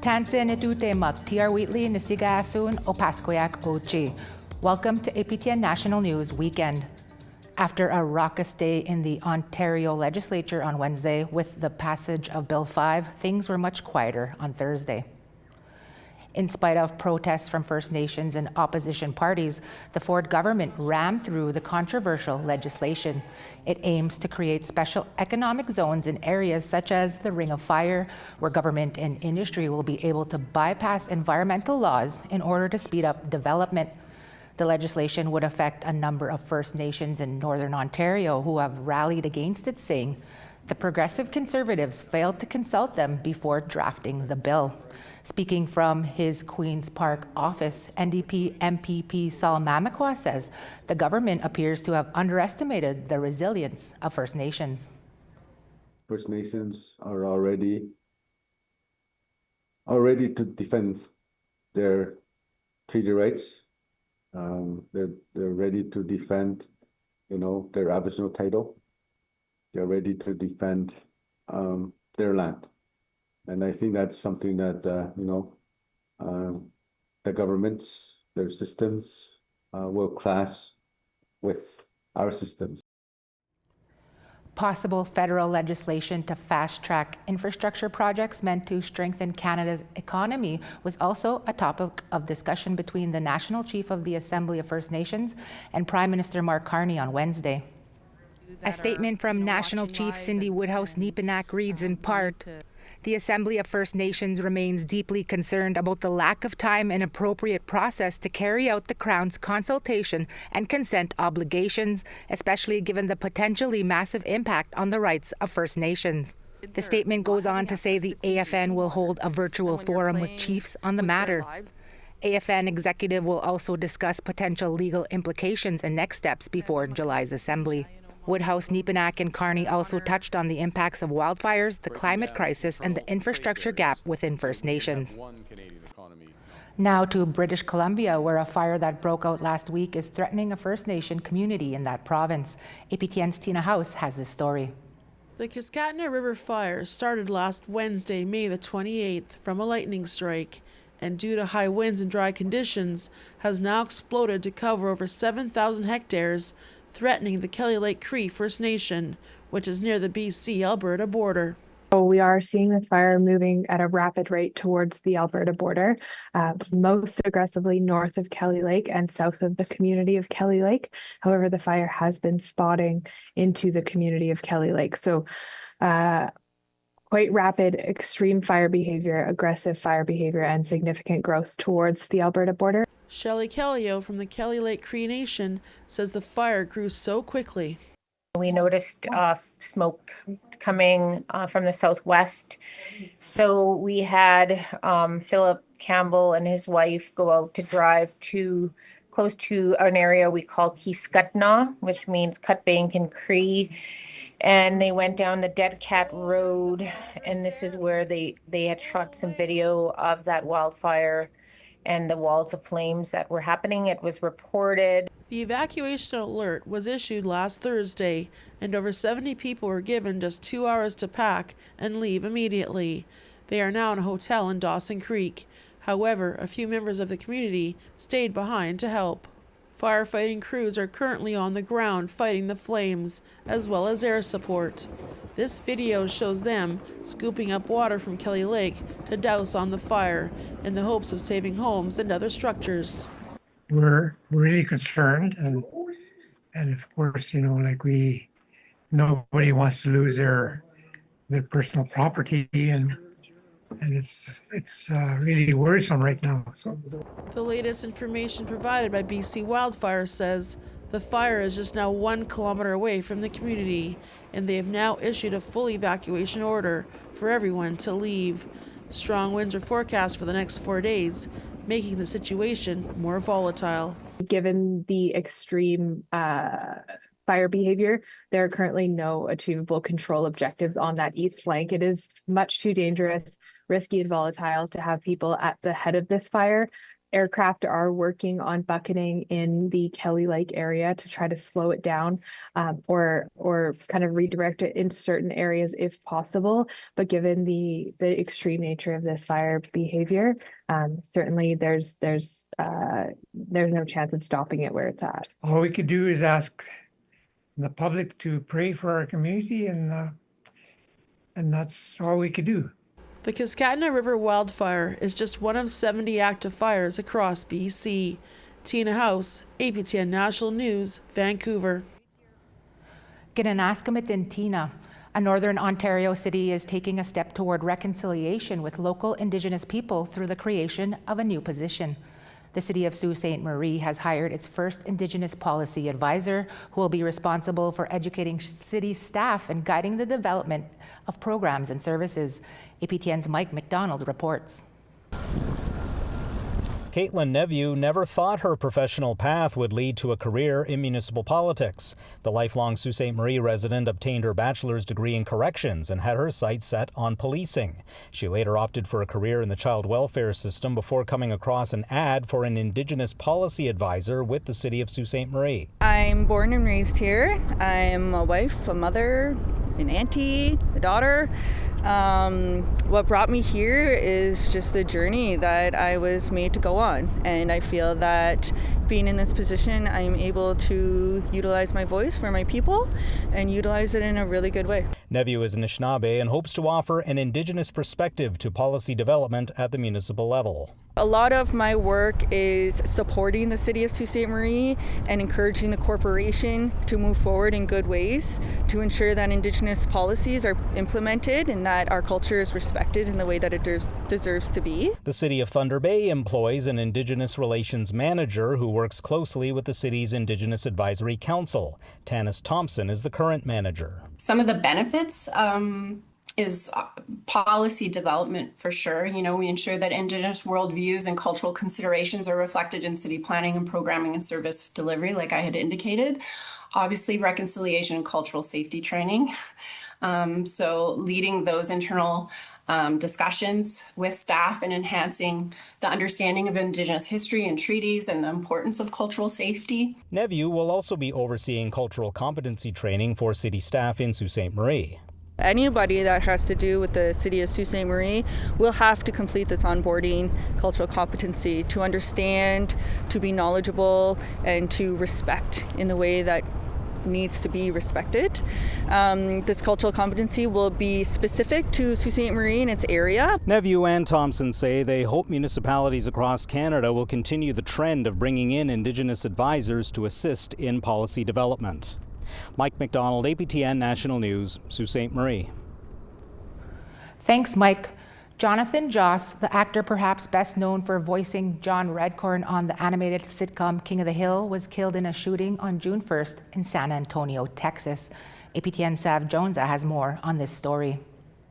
Tansin itute mag TR Wheatley Nisiga Asun o Paskoyak Ochi. Welcome to APTN National News Weekend. After a raucous day in the Ontario legislature on Wednesday with the passage of Bill 5, things were much quieter on Thursday. In spite of protests from First Nations and opposition parties, the Ford government rammed through the controversial legislation. It aims to create special economic zones in areas such as the Ring of Fire, where government and industry will be able to bypass environmental laws in order to speed up development. The legislation would affect a number of First Nations in Northern Ontario who have rallied against it, saying the Progressive Conservatives failed to consult them before drafting the bill. Speaking from his Queen's Park office, NDP MPP Saul Mamakwa says the government appears to have underestimated the resilience of First Nations. First Nations are already to defend their treaty rights. They're ready to defend, their Aboriginal title. They're ready to defend their land. And I think that's something that, the governments, their systems will clash with our systems. Possible federal legislation to fast-track infrastructure projects meant to strengthen Canada's economy was also a topic of discussion between the National Chief of the Assembly of First Nations and Prime Minister Mark Carney on Wednesday. A statement from National Chief Cindy Woodhouse-Nepenak reads in part, "The Assembly of First Nations remains deeply concerned about the lack of time and appropriate process to carry out the Crown's consultation and consent obligations, especially given the potentially massive impact on the rights of First Nations." The statement goes on to say the AFN will hold a virtual forum with chiefs on the matter. AFN executive will also discuss potential legal implications and next steps before July's Assembly. Woodhouse-Nepenak and Carney also touched on the impacts of wildfires, the climate crisis, and the infrastructure gap within First Nations. Now to British Columbia, where a fire that broke out last week is threatening a First Nation community in that province. APTN's Tina House has this story. The Kiskatna River fire started last Wednesday, May the 28th, from a lightning strike, and due to high winds and dry conditions, has now exploded to cover over 7,000 hectares, threatening the Kelly Lake Cree First Nation, which is near the BC-Alberta border. So we are seeing this fire moving at a rapid rate towards the Alberta border, most aggressively north of Kelly Lake and south of the community of Kelly Lake. However, the fire has been spotting into the community of Kelly Lake. So quite rapid, extreme fire behavior, aggressive fire behavior, and significant growth towards the Alberta border. Shelley Kellio from the Kelly Lake Cree Nation says the fire grew so quickly. We noticed smoke coming from the southwest. So we had Philip Campbell and his wife go out to drive close to an area we call Kiskatna, which means cut bank in Cree. And they went down the Dead Cat Road, and this is where they had shot some video of that wildfire and the walls of flames that were happening. It was reported. The evacuation alert was issued last Thursday, and over 70 people were given just 2 hours to pack and leave immediately. They are now in a hotel in Dawson Creek. However, a few members of the community stayed behind to help. Firefighting crews are currently on the ground fighting the flames, as well as air support. This video shows them scooping up water from Kelly Lake to douse on the fire in the hopes of saving homes and other structures. We're really concerned, and of course, nobody wants to lose their personal property, and it's really worrisome right now. So the latest information provided by BC Wildfires says the fire is just now 1 kilometer away from the community, and they have now issued a full evacuation order for everyone to leave. Strong winds are forecast for the next 4 days, making the situation more volatile. Given the extreme fire behavior, there are currently no achievable control objectives on that east flank. It is much too dangerous, risky, and volatile to have people at the head of this fire aircraft are working on bucketing in the Kelly Lake area to try to slow it down, or kind of redirect it into certain areas if possible. But given the extreme nature of this fire behavior, certainly there's no chance of stopping it where it's at. All we could do is ask the public to pray for our community, and that's all we could do. The Cascadena River wildfire is just one of 70 active fires across BC. Tina House, APTN National News, Vancouver. Ginanaskamitin Tina. A northern Ontario city is taking a step toward reconciliation with local Indigenous people through the creation of a new position. The city of Sault Ste. Marie has hired its first Indigenous policy advisor, who will be responsible for educating city staff and guiding the development of programs and services. APTN's Mike McDonald reports. Caitlin Neveu never thought her professional path would lead to a career in municipal politics. The lifelong Sault Ste. Marie resident obtained her bachelor's degree in corrections and had her sights set on policing. She later opted for a career in the child welfare system before coming across an ad for an Indigenous policy advisor with the city of Sault Ste. Marie. I'm born and raised here. I'm a wife, a mother, an auntie, a daughter. What brought me here is just the journey that I was made to go on. And I feel that being in this position, I'm able to utilize my voice for my people and utilize it in a really good way. Neveu is an Anishinaabe and hopes to offer an Indigenous perspective to policy development at the municipal level. A lot of my work is supporting the city of Sault Ste. Marie and encouraging the corporation to move forward in good ways to ensure that Indigenous policies are implemented and that our culture is respected in the way that it deserves to be. The city of Thunder Bay employs an Indigenous relations manager who works closely with the city's Indigenous Advisory Council. Tanis Thompson is the current manager. Some of the benefits is policy development for sure. You know, we ensure that Indigenous worldviews and cultural considerations are reflected in city planning and programming and service delivery, like I had indicated. Obviously, reconciliation and cultural safety training. So leading those internal discussions with staff and enhancing the understanding of Indigenous history and treaties and the importance of cultural safety. Neveu will also be overseeing cultural competency training for city staff in Sault Ste. Marie. Anybody that has to do with the city of Sault Ste. Marie will have to complete this onboarding cultural competency to understand, to be knowledgeable, and to respect in the way that needs to be respected. This cultural competency will be specific to Sault Ste. Marie and its area. Neveu and Thompson say they hope municipalities across Canada will continue the trend of bringing in Indigenous advisors to assist in policy development. Mike McDonald, APTN National News, Sault Ste. Marie. Thanks, Mike. Jonathan Joss, the actor perhaps best known for voicing John Redcorn on the animated sitcom King of the Hill, was killed in a shooting on June 1st in San Antonio, Texas. APTN Sav Jonza has more on this story.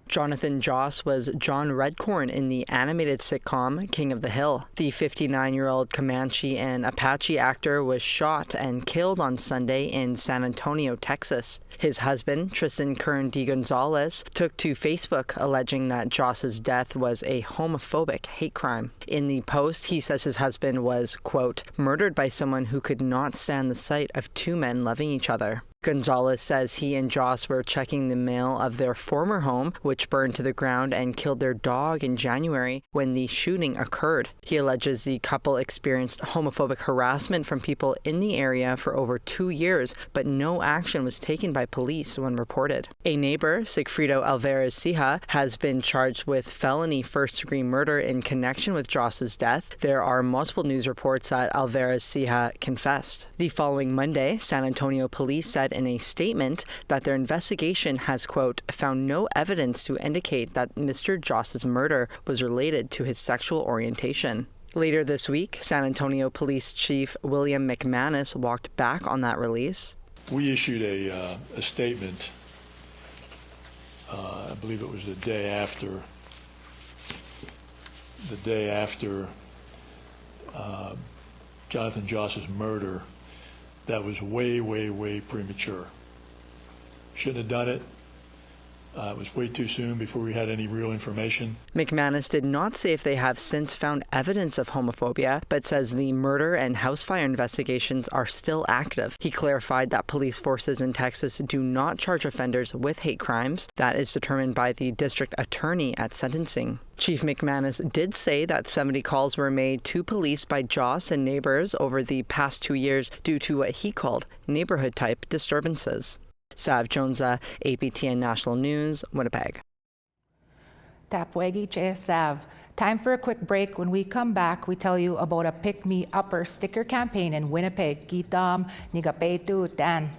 Jonathan Joss was John Redcorn in the animated sitcom King of the Hill. The 59-year-old Comanche and Apache actor was shot and killed on Sunday in San Antonio, Texas. His husband, Tristan Kern de Gonzalez, took to Facebook alleging that Joss's death was a homophobic hate crime. In the post, he says his husband was, quote, murdered by someone who could not stand the sight of two men loving each other. Gonzalez says he and Joss were checking the mail of their former home, which burned to the ground and killed their dog in January when the shooting occurred. He alleges the couple experienced homophobic harassment from people in the area for over 2 years, but no action was taken by police when reported. A neighbor, Sigfrido Alvarez Sija, has been charged with felony first-degree murder in connection with Joss's death. There are multiple news reports that Alvarez Sija confessed. The following Monday, San Antonio police said in a statement that their investigation has, quote, found no evidence to indicate that Mr. Joss's murder was related to his sexual orientation. Later this week, San Antonio Police Chief William McManus walked back on that release. We issued a statement, I believe it was the day after Jonathan Joss's murder, that was way, way, way premature. Shouldn't have done it. It was way too soon before we had any real information. McManus did not say if they have since found evidence of homophobia, but says the murder and house fire investigations are still active. He clarified that police forces in Texas do not charge offenders with hate crimes. That is determined by the district attorney at sentencing. Chief McManus did say that 70 calls were made to police by Joss and neighbors over the past 2 years due to what he called neighborhood-type disturbances. Sav Jonza, APTN National News, Winnipeg. Tapwegi Che Sav. Time for a quick break. When we come back, we tell you about a Pick Me Upper sticker campaign in Winnipeg. Gitam, Nigapetu, Tan.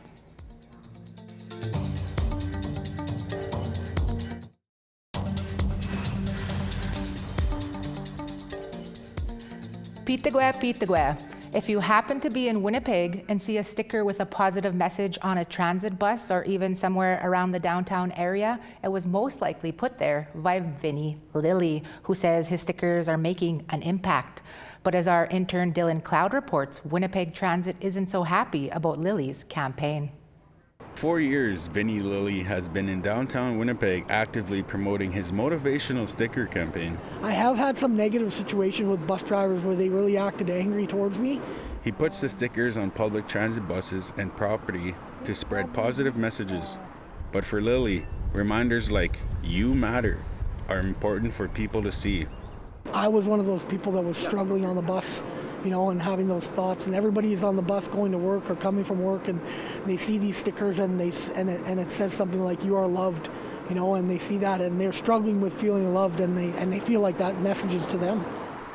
Pitagwe. If you happen to be in Winnipeg and see a sticker with a positive message on a transit bus or even somewhere around the downtown area, it was most likely put there by Vinnie Lily, who says his stickers are making an impact. But as our intern Dylan Cloud reports, Winnipeg Transit isn't so happy about Lily's campaign. 4 years, Vinnie Lily has been in downtown Winnipeg actively promoting his motivational sticker campaign. I have had some negative situations with bus drivers where they really acted angry towards me. He puts the stickers on public transit buses and property to spread positive messages. But for Lily, reminders like "You matter" are important for people to see. I was one of those people that was struggling on the bus, and having those thoughts, and everybody is on the bus going to work or coming from work, and they see these stickers and it says something like "You are loved," and they see that and they're struggling with feeling loved, and they feel like that message is to them.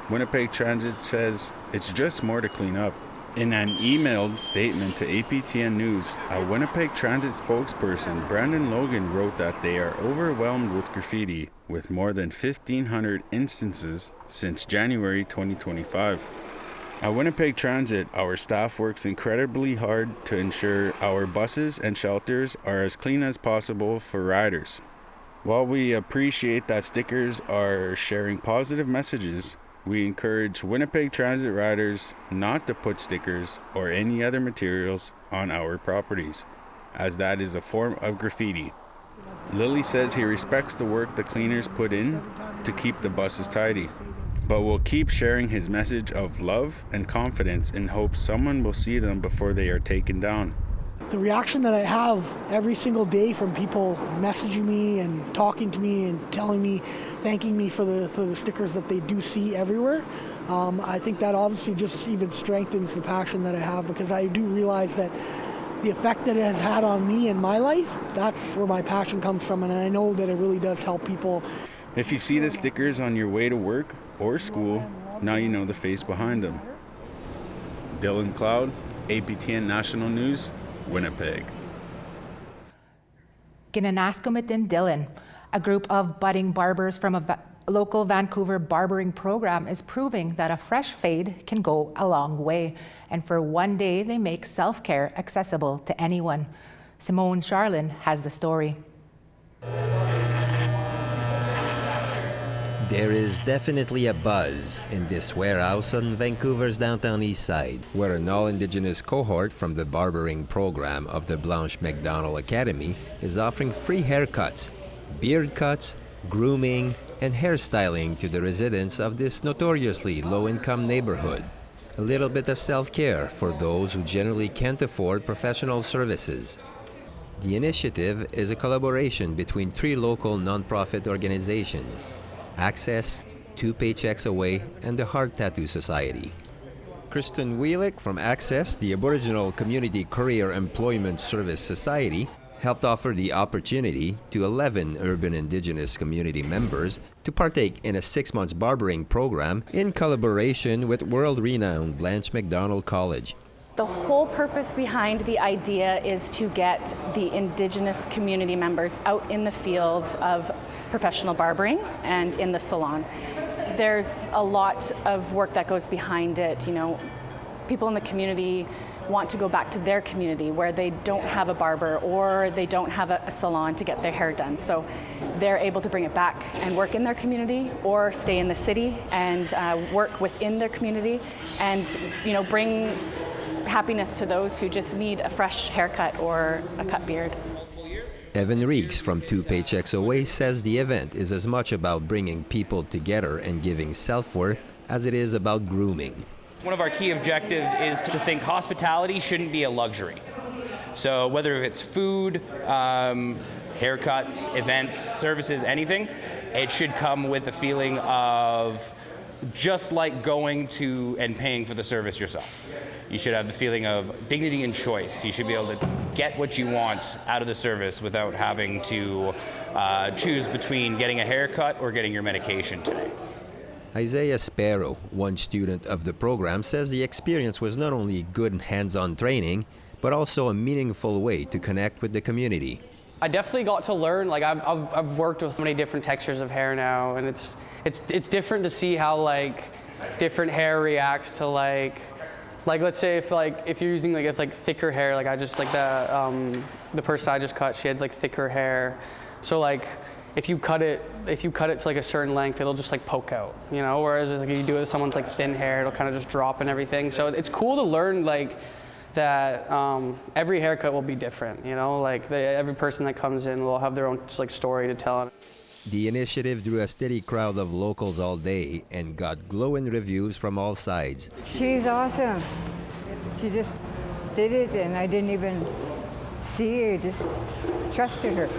Winnipeg Transit says it's just more to clean up. In an emailed statement to APTN News, a Winnipeg Transit spokesperson, Brandon Logan, wrote that they are overwhelmed with graffiti, with more than 1,500 instances since January 2025. At Winnipeg Transit, our staff works incredibly hard to ensure our buses and shelters are as clean as possible for riders. While we appreciate that stickers are sharing positive messages, we encourage Winnipeg Transit riders not to put stickers or any other materials on our properties, as that is a form of graffiti. Lily says he respects the work the cleaners put in to keep the buses tidy, but will keep sharing his message of love and confidence in hopes someone will see them before they are taken down. The reaction that I have every single day from people messaging me and talking to me and telling me, thanking me for the stickers that they do see everywhere, I think that obviously just even strengthens the passion that I have, because I do realize that the effect that it has had on me in my life, that's where my passion comes from, and I know that it really does help people. If you see the stickers on your way to work or school, now you know the face behind them. Dylan Cloud, APTN National News, Winnipeg. Ginanaskomitin Dylan, a group of budding barbers from a local Vancouver barbering program, is proving that a fresh fade can go a long way. And for one day, they make self-care accessible to anyone. Simone Charlin has the story. There is definitely a buzz in this warehouse on Vancouver's downtown east side, where an all-Indigenous cohort from the barbering program of the Blanche Macdonald Academy is offering free haircuts, beard cuts, grooming, and hairstyling to the residents of this notoriously low-income neighborhood. A little bit of self-care for those who generally can't afford professional services. The initiative is a collaboration between 3 local nonprofit organizations: Access, 2 Paychecks Away, and the Heart Tattoo Society. Kristen Wheelick from Access, the Aboriginal Community Career Employment Service Society, helped offer the opportunity to 11 urban Indigenous community members to partake in a 6-month barbering program in collaboration with world-renowned Blanche Macdonald College. The whole purpose behind the idea is to get the Indigenous community members out in the field of professional barbering and in the salon. There's a lot of work that goes behind it. People in the community want to go back to their community where they don't have a barber or they don't have a salon to get their hair done. So they're able to bring it back and work in their community, or stay in the city and work within their community, and bring happiness to those who just need a fresh haircut or a cut beard. Evan Reeks from 2 Paychecks Away says the event is as much about bringing people together and giving self-worth as it is about grooming. One of our key objectives is to think hospitality shouldn't be a luxury. So whether it's food, haircuts, events, services, anything, it should come with the feeling of just like going to and paying for the service yourself. You should have the feeling of dignity and choice. You should be able to get what you want out of the service without having to choose between getting a haircut or getting your medication today. Isaiah Sparrow, one student of the program, says the experience was not only good hands-on training, but also a meaningful way to connect with the community. I definitely got to learn. Like I've worked with so many different textures of hair now, and it's different to see how like different hair reacts to like let's say if you're using like thicker hair, like I just like the person I just cut, she had like thicker hair, so like if you cut it to like a certain length, it'll just like poke out, you know. Whereas like if you do it with someone's like thin hair, it'll kind of just drop and everything. So it's cool to learn like that every haircut will be different, you know, like every person that comes in will have their own just, like story to tell. The initiative drew a steady crowd of locals all day and got glowing reviews from all sides. She's awesome. She just did it and I didn't even see her, just trusted her.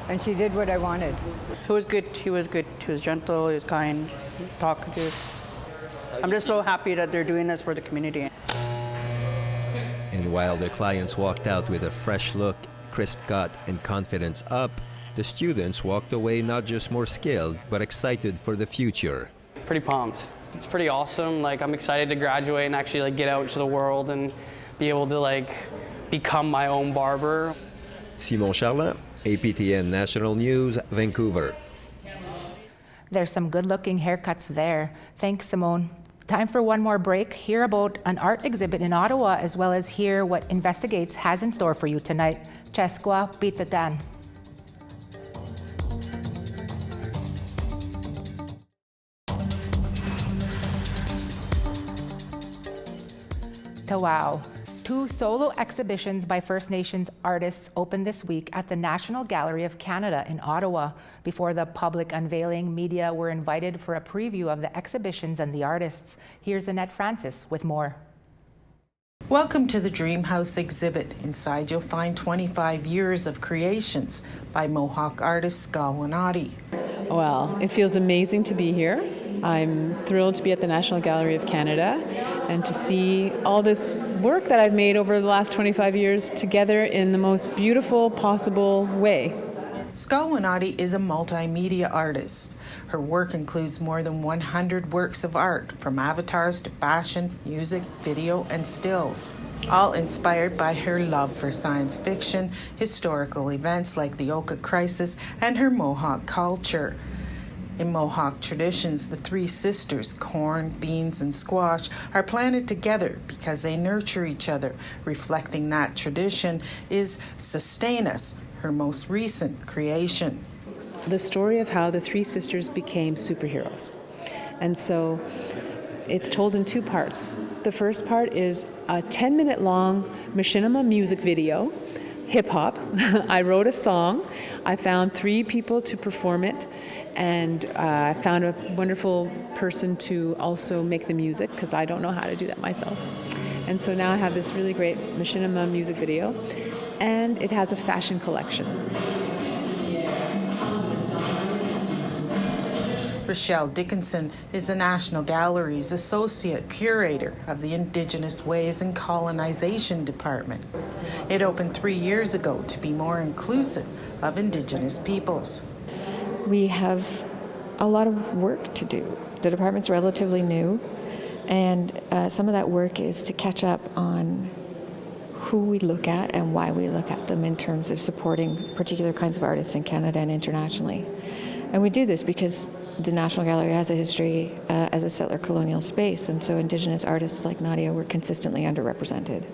And she did what I wanted. He was good. He was good. He was gentle. He was kind. He was talkative. I'm just so happy that they're doing this for the community. And while the clients walked out with a fresh look, crisp cut, and confidence up, the students walked away not just more skilled, but excited for the future. Pretty pumped. It's pretty awesome. Like I'm excited to graduate and actually like get out into the world and be able to like become my own barber. Simon Charlin, APTN National News, Vancouver. There's some good-looking haircuts there. Thanks, Simone. Time for one more break. Hear about an art exhibit in Ottawa, as well as hear what Investigates has in store for you tonight. Chesqua Pitatan. Wow. 2 solo exhibitions by First Nations artists opened this week at the National Gallery of Canada in Ottawa. Before the public unveiling, media were invited for a preview of the exhibitions and the artists. Here's Annette Francis with more. Welcome to the Dream House exhibit. Inside you'll find 25 years of creations by Mohawk artist Skawanati. Well, it feels amazing to be here. I'm thrilled to be at the National Gallery of Canada and to see all this work that I've made over the last 25 years together in the most beautiful possible way. Skawanati is a multimedia artist. Her work includes more than 100 works of art, from avatars to fashion, music, video, and stills, all inspired by her love for science fiction, historical events like the Oka Crisis, and her Mohawk culture. In Mohawk traditions, the 3 sisters, corn, beans, and squash, are planted together because they nurture each other. Reflecting that tradition is Sustain Us, her most recent creation. The story of how the 3 sisters became superheroes. And so it's told in 2 parts. The first part is a 10-minute long machinima music video, hip hop. I wrote a song. I found 3 people to perform it. And I found a wonderful person to also make the music because I don't know how to do that myself. And so now I have this really great machinima music video, and it has a fashion collection. Rochelle Dickinson is the National Gallery's Associate Curator of the Indigenous Ways and Colonization Department. It opened 3 years ago to be more inclusive of Indigenous peoples. We have a lot of work to do. The department's relatively new, and some of that work is to catch up on who we look at and why we look at them in terms of supporting particular kinds of artists in Canada and internationally. And we do this because the National Gallery has a history as a settler colonial space, and so Indigenous artists like Nadia were consistently underrepresented.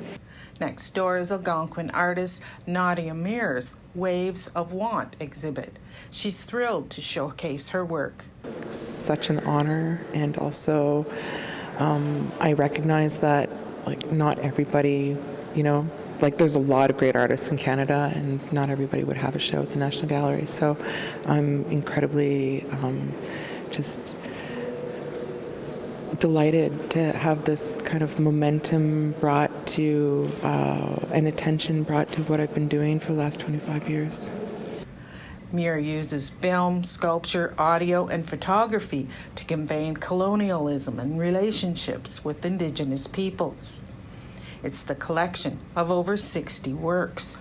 Next door is Algonquin artist Nadia Mears' Waves of Want exhibit. She's thrilled to showcase her work. Such an honor, and also I recognize that not everybody you know, like there's a lot of great artists in Canada, and not everybody would have a show at the National Gallery. So I'm incredibly just delighted to have this kind of momentum brought to and attention brought to what I've been doing for the last 25 years. Mira uses film, sculpture, audio, and photography to convey colonialism and relationships with Indigenous peoples. It's the collection of over 60 works.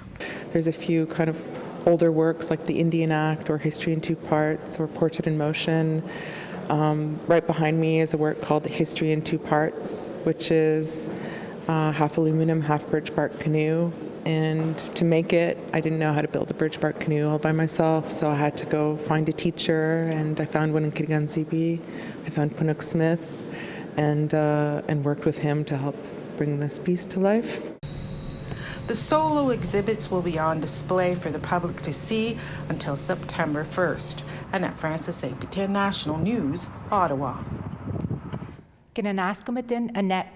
There's a few kind of older works like the Indian Act or History in Two Parts or Portrait in Motion. Right behind me is a work called History in Two Parts, which is half aluminum, half birch bark canoe. And to make it, I didn't know how to build a birch bark canoe all by myself, so I had to go find a teacher, and I found one in Kitigan-Zibi. I found Panook Smith, and worked with him to help bring this piece to life. The solo exhibits will be on display for the public to see until September 1st. Annette Francis, APTN National News, Ottawa. Kinanaskamatin Annette,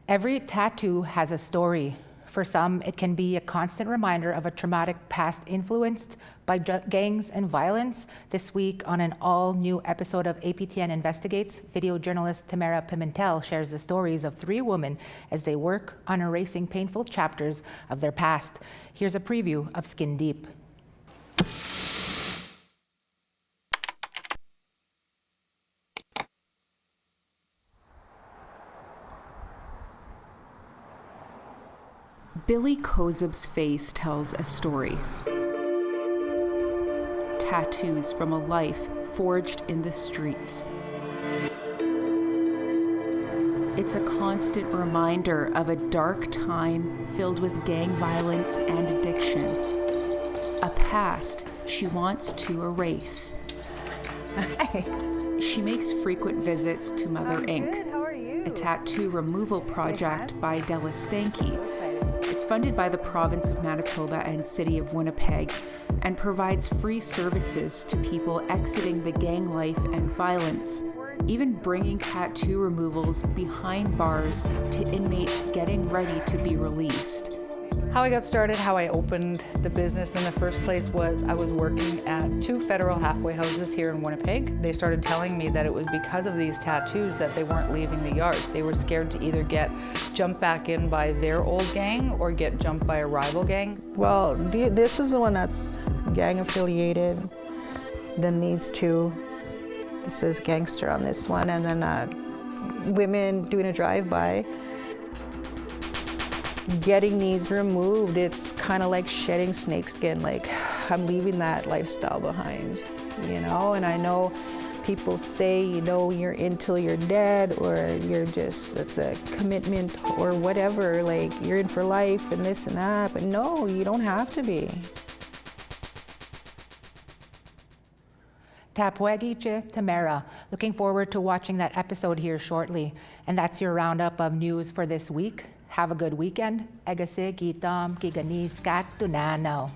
every tattoo has a story. For some, it can be a constant reminder of a traumatic past influenced by gangs and violence. This week, on an all-new episode of APTN Investigates, video journalist Tamara Pimentel shares the stories of 3 women as they work on erasing painful chapters of their past. Here's a preview of Skin Deep. Billy Kozub's face tells a story. Tattoos from a life forged in the streets. It's a constant reminder of a dark time filled with gang violence and addiction. A past she wants to erase. She makes frequent visits to Mother Inc., a tattoo removal project by Della Stanky. It's funded by the province of Manitoba and city of Winnipeg and provides free services to people exiting the gang life and violence, even bringing tattoo removals behind bars to inmates getting ready to be released. How I got started, how I opened the business in the first place was I was working at 2 federal halfway houses here in Winnipeg. They started telling me that it was because of these tattoos that they weren't leaving the yard. They were scared to either get jumped back in by their old gang or get jumped by a rival gang. Well, this is the one that's gang affiliated. Then these 2, it says gangster on this one, and then women doing a drive-by. Getting these removed, it's kind of like shedding snakeskin, like I'm leaving that lifestyle behind, you know? And I know people say, you know, you're in till you're dead, or you're just, it's a commitment or whatever, like you're in for life and this and that, but no, you don't have to be. Tapwegiche Tamara. Looking forward to watching that episode here shortly. And that's your roundup of news for this week. Have a good weekend. Egase gitam kigani skat tunano.